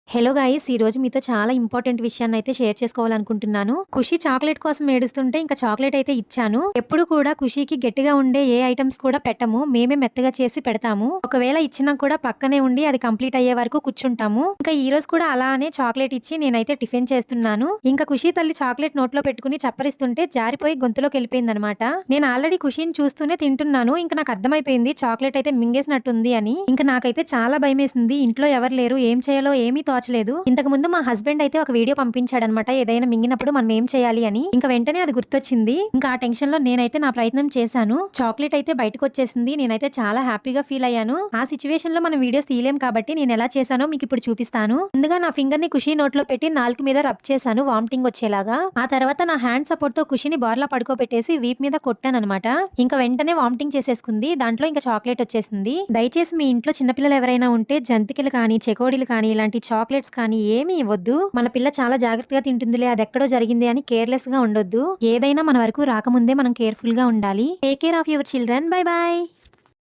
Hello guys! ఈరోజు మీతో చాలా ఇంపార్టెంట్ విషయాన్నయితే షేర్ చేసుకోవాలనుకుంటున్నాను. ఖుషి చాక్లేట్ కోసం ఏడుస్తుంటే ఇంకా చాక్లేట్ అయితే ఇచ్చాను. ఎప్పుడు కూడా ఖుషికి గట్టిగా ఉండే ఏ ఐటెమ్స్ కూడా పెట్టము. మేమే మెత్తగా చేసి పెడతాము. ఒకవేళ ఇచ్చినా కూడా పక్కనే ఉండి అది కంప్లీట్ అయ్యే వరకు కూర్చుంటాము. ఇంకా ఈ రోజు కూడా అలానే చాక్లేట్ ఇచ్చి నేనైతే టిఫిన్ చేస్తున్నాను. ఇంకా ఖుషి తల్లి చాక్లేట్ నోట్లో పెట్టుకుని చప్పరిస్తుంటే జారిపోయి గొంతులోకి వెళ్ళిపోయిందనమాట. నేను ఆల్రెడీ ఖుషిని చూస్తూనే తింటున్నాను. ఇంకా నాకు అర్థమైపోయింది చాక్లేట్ అయితే మింగేసినట్టుంది అని. ఇంకా నాకైతే చాలా భయమేసింది. ఇంట్లో ఎవరు లేరు, ఏం చేయాలో ఏమీ తోచలేదు. ఇంతకు ముందు మా హస్బెండ్ అయితే ఒక వీడియో పంపించాడనమాట, ఏదైనా మింగినప్పుడు మనం ఏం చేయాలి అని. ఇంకా వెంటనే అది గుర్తొచ్చింది. ఇంకా ఆ టెన్షన్ లో నేనైతే నా ప్రయత్నం చేశాను. చాక్లెట్ అయితే బయటకు వచ్చేసింది. నేనైతే చాలా హ్యాపీగా ఫీల్ అయ్యాను. ఆ సిచ్యువేషన్ లో మనం వీడియోస్ తీయలేం కాబట్టి నేను ఎలా చేశానో మీకు ఇప్పుడు చూపిస్తాను. ముందుగా నా ఫింగర్ ని ఖుషి నోట్లో పెట్టి నాలుగు మీద రబ్ చేశాను, వామిటింగ్ వచ్చేలాగా. ఆ తర్వాత నా హ్యాండ్ సపోర్ట్ తో ఖుషిని బోర్లా పడుకోబెట్టేసి వీప్ మీద కొట్టాననమాట. ఇంకా వెంటనే వామిటింగ్ చేసేసుకుంది. దాంట్లో ఇంకా చాక్లెట్ వచ్చేసింది. దయచేసి మీ ఇంట్లో చిన్నపిల్లలు ఎవరైనా ఉంటే జంతికలు కానీ, చెకోడీలు కానీ, ఇలాంటి చాక్లెట్స్ కానీ ఏమీ ఇవ్వద్దు. మన పిల్ల చాలా జాగ్రత్తగా తింటుందిలే, అది ఎక్కడో జరిగింది అని కేర్లెస్ గా ఉండొద్దు. ఏదైనా మన వరకు రాకముందే మనం కేర్ఫుల్ గా ఉండాలి. Take care of your children. Bye bye.